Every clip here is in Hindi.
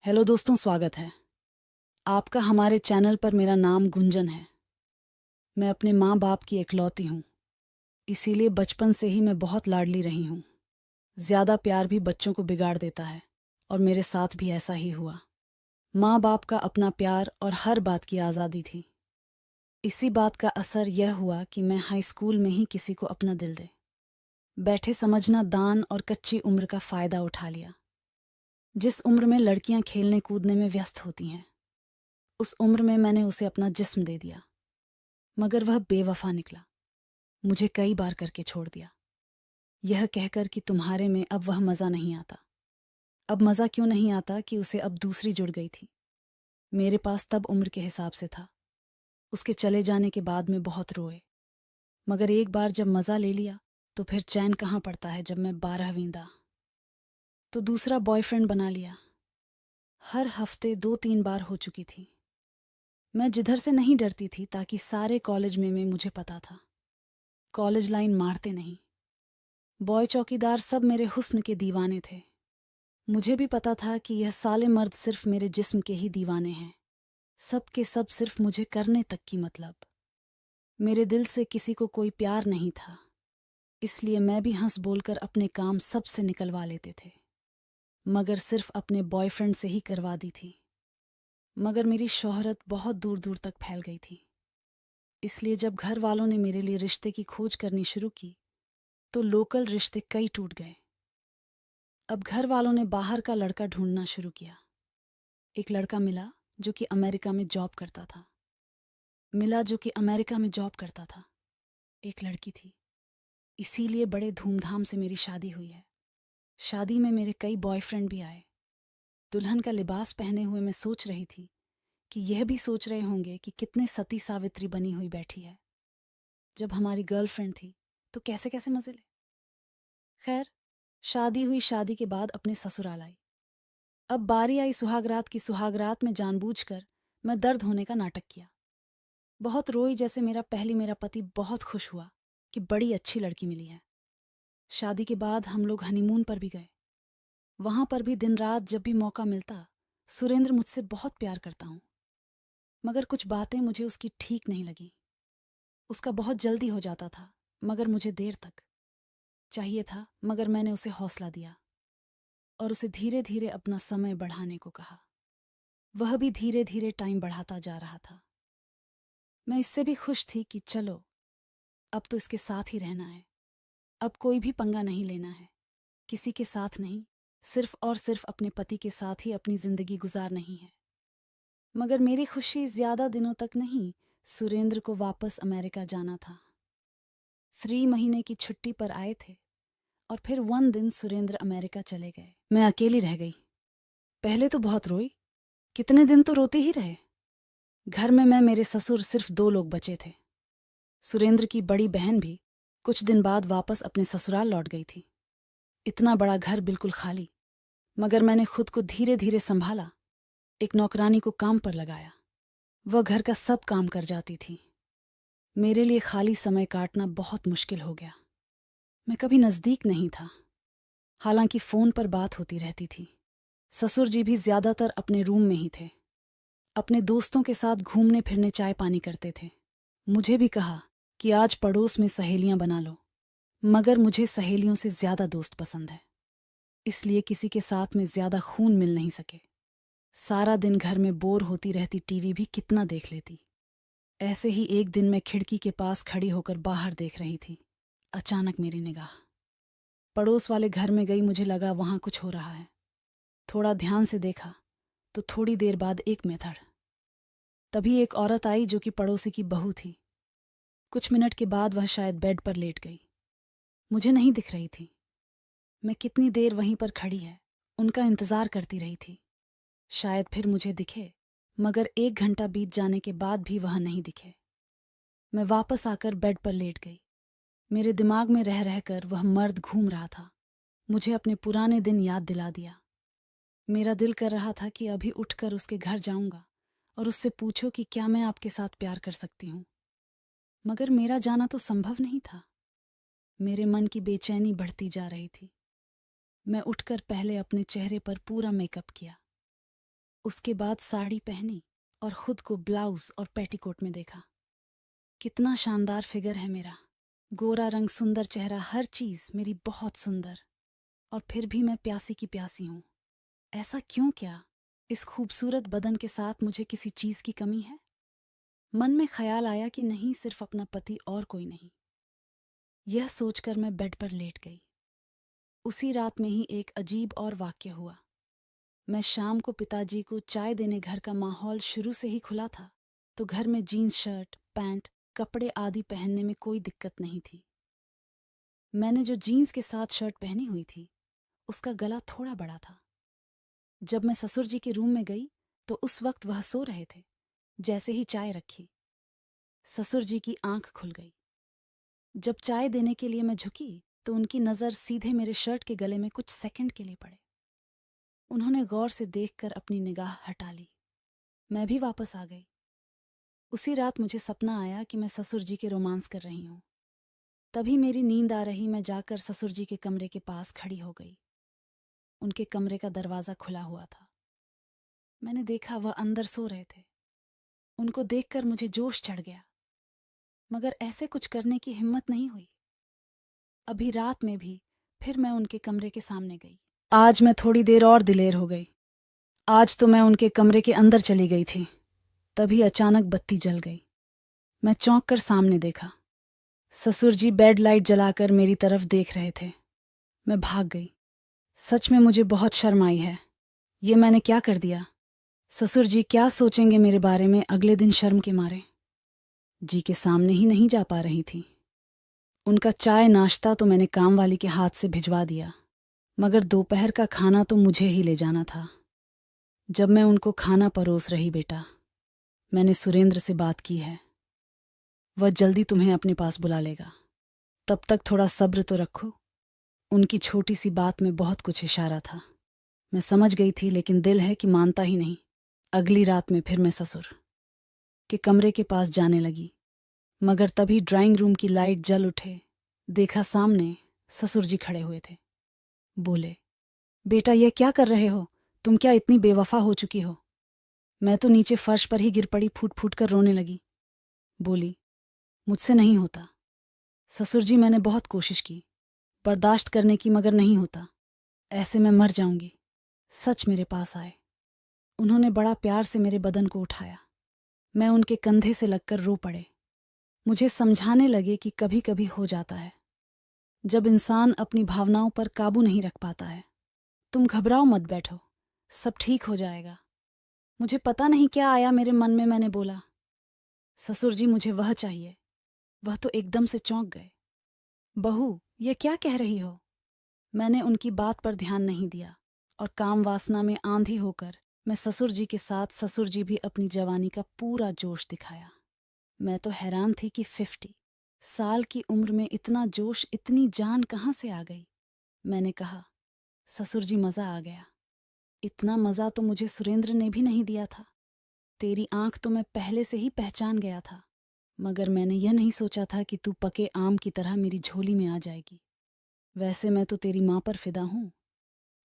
हेलो दोस्तों, स्वागत है आपका हमारे चैनल पर। मेरा नाम गुंजन है। मैं अपने माँ बाप की इकलौती हूँ, इसीलिए बचपन से ही मैं बहुत लाडली रही हूँ। ज़्यादा प्यार भी बच्चों को बिगाड़ देता है, और मेरे साथ भी ऐसा ही हुआ। माँ बाप का अपना प्यार और हर बात की आज़ादी थी। इसी बात का असर यह हुआ कि मैं हाई स्कूल में ही किसी को अपना दिल दे बैठे समझना दान और कच्ची उम्र का फ़ायदा उठा लिया। जिस उम्र में लड़कियां खेलने कूदने में व्यस्त होती हैं, उस उम्र में मैंने उसे अपना जिस्म दे दिया। मगर वह बेवफा निकला, मुझे कई बार करके छोड़ दिया, यह कहकर कि तुम्हारे में अब वह मज़ा नहीं आता। अब मज़ा क्यों नहीं आता कि उसे अब दूसरी जुड़ गई थी। मेरे पास तब उम्र के हिसाब से था। उसके चले जाने के बाद में बहुत रोए, मगर एक बार जब मज़ा ले लिया तो फिर चैन कहाँ पड़ता है। जब मैं 12वीं दा तो दूसरा बॉयफ्रेंड बना लिया। हर हफ्ते 2-3 बार हो चुकी थी। मैं जिधर से नहीं डरती थी, ताकि सारे कॉलेज में मुझे पता था। कॉलेज लाइन मारते नहीं, बॉय चौकीदार सब मेरे हुस्न के दीवाने थे। मुझे भी पता था कि यह साले मर्द सिर्फ मेरे जिस्म के ही दीवाने हैं। सब के सब सिर्फ मुझे करने तक की मतलब। मेरे दिल से किसी को कोई प्यार नहीं था, इसलिए मैं भी हंस बोलकर अपने काम सबसे निकलवा लेते थे, मगर सिर्फ अपने बॉयफ्रेंड से ही करवा दी थी। मगर मेरी शोहरत बहुत दूर दूर तक फैल गई थी, इसलिए जब घर वालों ने मेरे लिए रिश्ते की खोज करनी शुरू की तो लोकल रिश्ते कई टूट गए। अब घर वालों ने बाहर का लड़का ढूंढना शुरू किया। एक लड़का मिला जो कि अमेरिका में जॉब करता था। एक लड़की थी, इसीलिए बड़े धूमधाम से मेरी शादी हुई है। शादी में मेरे कई बॉयफ्रेंड भी आए। दुल्हन का लिबास पहने हुए मैं सोच रही थी कि यह भी सोच रहे होंगे कि कितने सती सावित्री बनी हुई बैठी है। जब हमारी गर्लफ्रेंड थी तो कैसे कैसे मजे ले। खैर, शादी हुई। शादी के बाद अपने ससुराल आई। अब बारी आई सुहागरात की। सुहागरात में जानबूझकर मैं दर्द होने का नाटक किया। बहुत रोई, जैसे मेरा पति बहुत खुश हुआ कि बड़ी अच्छी लड़की मिली है। शादी के बाद हम लोग हनीमून पर भी गए। वहां पर भी दिन रात जब भी मौका मिलता, सुरेंद्र मुझसे बहुत प्यार करता हूँ, मगर कुछ बातें मुझे उसकी ठीक नहीं लगी। उसका बहुत जल्दी हो जाता था, मगर मुझे देर तक चाहिए था। मगर मैंने उसे हौसला दिया और उसे धीरे धीरे अपना समय बढ़ाने को कहा। वह भी धीरे धीरे टाइम बढ़ाता जा रहा था। मैं इससे भी खुश थी कि चलो, अब तो इसके साथ ही रहना है। अब कोई भी पंगा नहीं लेना है, किसी के साथ नहीं, सिर्फ और सिर्फ अपने पति के साथ ही अपनी जिंदगी गुजारनी है। मगर मेरी खुशी ज्यादा दिनों तक नहीं। सुरेंद्र को वापस अमेरिका जाना था। 3 महीने की छुट्टी पर आए थे और फिर 1 दिन सुरेंद्र अमेरिका चले गए। मैं अकेली रह गई। पहले तो बहुत रोई, कितने दिन तो रोते ही रहे। घर में मैं, मेरे ससुर, सिर्फ 2 लोग बचे थे। सुरेंद्र की बड़ी बहन भी कुछ दिन बाद वापस अपने ससुराल लौट गई थी। इतना बड़ा घर बिल्कुल खाली। मगर मैंने खुद को धीरे धीरे संभाला। एक नौकरानी को काम पर लगाया। वह घर का सब काम कर जाती थी। मेरे लिए खाली समय काटना बहुत मुश्किल हो गया। मैं कभी नजदीक नहीं था, हालांकि फोन पर बात होती रहती थी। ससुर जी भी ज्यादातर अपने रूम में ही थे। अपने दोस्तों के साथ घूमने फिरने चाय पानी करते थे। मुझे भी कहा कि आज पड़ोस में सहेलियां बना लो, मगर मुझे सहेलियों से ज्यादा दोस्त पसंद है, इसलिए किसी के साथ में ज्यादा खून मिल नहीं सके। सारा दिन घर में बोर होती रहती, टीवी भी कितना देख लेती। ऐसे ही एक दिन मैं खिड़की के पास खड़ी होकर बाहर देख रही थी। अचानक मेरी निगाह पड़ोस वाले घर में गई। मुझे लगा वहां कुछ हो रहा है। थोड़ा ध्यान से देखा तो थोड़ी देर बाद एक मेथड। तभी एक औरत आई जो कि पड़ोसी की बहू थी। कुछ मिनट के बाद वह शायद बेड पर लेट गई। मुझे नहीं दिख रही थी। मैं कितनी देर वहीं पर खड़ी है, उनका इंतजार करती रही थी। शायद फिर मुझे दिखे, मगर 1 घंटा बीत जाने के बाद भी वह नहीं दिखे। मैं वापस आकर बेड पर लेट गई। मेरे दिमाग में रह रहकर वह मर्द घूम रहा था। मुझे अपने पुराने दिन याद दिला दिया। मेरा दिल कर रहा था कि अभी उठकर उसके घर जाऊंगा और उससे पूछो कि क्या मैं आपके साथ प्यार कर सकती हूँ। मगर मेरा जाना तो संभव नहीं था। मेरे मन की बेचैनी बढ़ती जा रही थी। मैं उठकर पहले अपने चेहरे पर पूरा मेकअप किया। उसके बाद साड़ी पहनी और खुद को ब्लाउज और पेटीकोट में देखा। कितना शानदार फिगर है मेरा, गोरा रंग, सुंदर चेहरा, हर चीज मेरी बहुत सुंदर। और फिर भी मैं प्यासी की प्यासी हूं। ऐसा क्यों? क्या इस खूबसूरत बदन के साथ मुझे किसी चीज की कमी है? मन में ख्याल आया कि नहीं, सिर्फ अपना पति और कोई नहीं। यह सोचकर मैं बेड पर लेट गई। उसी रात में ही एक अजीब और वाक्य हुआ। मैं शाम को पिताजी को चाय देने, घर का माहौल शुरू से ही खुला था, तो घर में जीन्स, शर्ट, पैंट, कपड़े आदि पहनने में कोई दिक्कत नहीं थी। मैंने जो जीन्स के साथ शर्ट पहनी हुई थी, उसका गला थोड़ा बड़ा था। जब मैं ससुर जी के रूम में गई तो उस वक्त वह सो रहे थे। जैसे ही चाय रखी, ससुर जी की आंख खुल गई। जब चाय देने के लिए मैं झुकी तो उनकी नज़र सीधे मेरे शर्ट के गले में कुछ सेकंड के लिए पड़े। उन्होंने गौर से देखकर अपनी निगाह हटा ली। मैं भी वापस आ गई। उसी रात मुझे सपना आया कि मैं ससुर जी के रोमांस कर रही हूँ। तभी मेरी नींद आ रही, मैं जाकर ससुर जी के कमरे के पास खड़ी हो गई। उनके कमरे का दरवाज़ा खुला हुआ था। मैंने देखा वह अंदर सो रहे थे। उनको देखकर मुझे जोश चढ़ गया, मगर ऐसे कुछ करने की हिम्मत नहीं हुई। अभी रात में भी फिर मैं उनके कमरे के सामने गई। आज मैं थोड़ी देर और दिलेर हो गई। आज तो मैं उनके कमरे के अंदर चली गई थी। तभी अचानक बत्ती जल गई। मैं चौंक कर सामने देखा। ससुर जी बेड लाइट जलाकर मेरी तरफ देख रहे थे। मैं भाग गई। सच में मुझे बहुत शर्म आई है। ये मैंने क्या कर दिया? ससुर जी क्या सोचेंगे मेरे बारे में अगले दिन शर्म के मारे? जी के सामने ही नहीं जा पा रही थी। उनका चाय नाश्ता तो मैंने काम वाली के हाथ से भिजवा दिया, मगर दोपहर का खाना तो मुझे ही ले जाना था। जब मैं उनको खाना परोस रही, बेटा, मैंने सुरेंद्र से बात की है। वह जल्दी तुम्हें अपने पास बुला लेगा। तब तक थोड़ा सब्र तो रखो। उनकी छोटी सी बात में बहुत कुछ इशारा था। मैं समझ गई थी, लेकिन दिल है कि मानता ही नहीं। अगली रात में फिर मैं ससुर के कमरे के पास जाने लगी, मगर तभी ड्राइंग रूम की लाइट जल उठे। देखा सामने ससुर जी खड़े हुए थे। बोले, बेटा ये क्या कर रहे हो? तुम क्या इतनी बेवफा हो चुकी हो? मैं तो नीचे फर्श पर ही गिर पड़ी, फूट फूट कर रोने लगी। बोली, मुझसे नहीं होता ससुर जी, मैंने बहुत कोशिश की बर्दाश्त करने की, मगर नहीं होता। ऐसे मैं मर जाऊंगी। सच मेरे पास आए। उन्होंने बड़ा प्यार से मेरे बदन को उठाया। मैं उनके कंधे से लगकर रो पड़े। मुझे समझाने लगे कि कभी कभी हो जाता है, जब इंसान अपनी भावनाओं पर काबू नहीं रख पाता है। तुम घबराओ मत, बैठो, सब ठीक हो जाएगा। मुझे पता नहीं क्या आया मेरे मन में, मैंने बोला, ससुर जी मुझे वह चाहिए। वह तो एकदम से चौंक गए। बहू, ये क्या कह रही हो? मैंने उनकी बात पर ध्यान नहीं दिया और काम वासना में आंधी होकर मैं ससुर जी के साथ, ससुर जी भी अपनी जवानी का पूरा जोश दिखाया। मैं तो हैरान थी कि 50 साल की उम्र में इतना जोश, इतनी जान कहाँ से आ गई। मैंने कहा, ससुर जी मज़ा आ गया। इतना मज़ा तो मुझे सुरेंद्र ने भी नहीं दिया था। तेरी आंख तो मैं पहले से ही पहचान गया था, मगर मैंने यह नहीं सोचा था कि तू पके आम की तरह मेरी झोली में आ जाएगी। वैसे मैं तो तेरी माँ पर फिदा हूँ।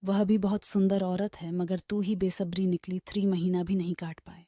वह भी बहुत सुंदर औरत है, मगर तू ही बेसब्री निकली, 3 महीना भी नहीं काट पाए।